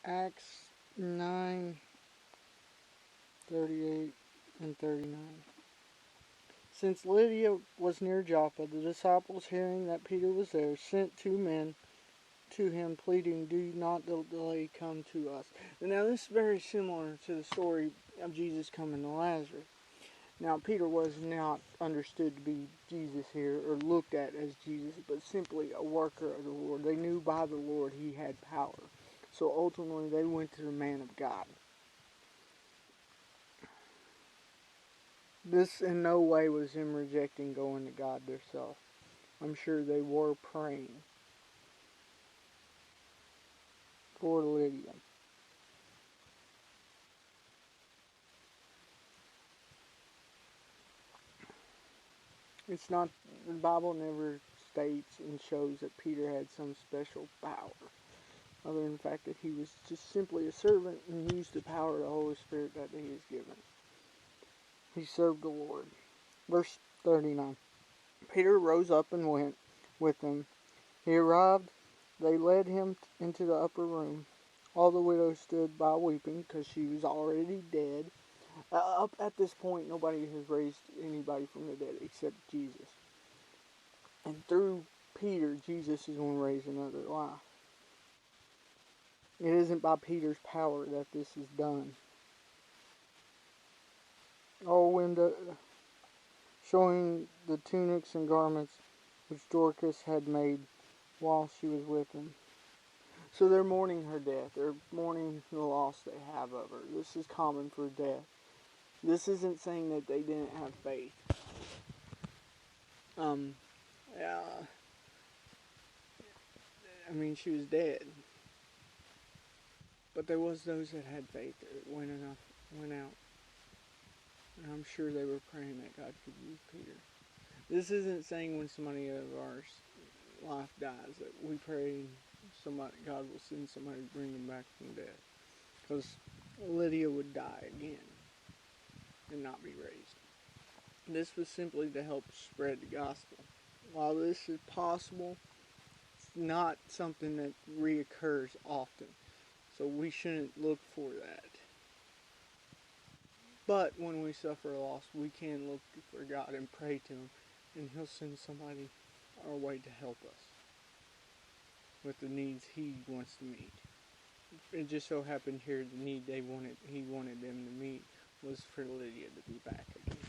Acts 9:38 and 39. Since Lydia was near Joppa, the disciples, hearing that Peter was there, sent 2 men to him, pleading, "Do not delay, come to us." And now this is very similar to the story of Jesus coming to Lazarus. Now Peter was not understood to be Jesus here, or looked at as Jesus, but simply a worker of the Lord. They knew by the Lord he had power. So ultimately they went to the man of God. This in no way was him rejecting going to God themselves. I'm sure they were praying for Lydia. It's not, the Bible never states and shows that Peter had some special power, other than the fact that he was just simply a servant and used the power of the Holy Spirit that he is given. He served the Lord. Verse 39. Peter rose up and went with them. He arrived. They led him into the upper room. All the widow stood by weeping, because she was already dead. Up at this point, nobody has raised anybody from the dead except Jesus. And through Peter, Jesus is going to raise another life. It isn't by Peter's power that this is done. Showing the tunics and garments which Dorcas had made while she was with him. So they're mourning her death. They're mourning the loss they have of her. This is common for death. This isn't saying that they didn't have faith. Yeah, I mean, she was dead. But there was those that had faith that went out. And I'm sure they were praying that God could use Peter. This isn't saying when somebody of our life dies that we pray God will send somebody to bring them back from death. Because Lydia would die again and not be raised. This was simply to help spread the gospel. While this is possible, it's not something that reoccurs often. So we shouldn't look for that. But when we suffer a loss, we can look for God and pray to Him, and He'll send somebody our way to help us with the needs He wants to meet. It just so happened here the need He wanted them to meet was for Lydia to be back again.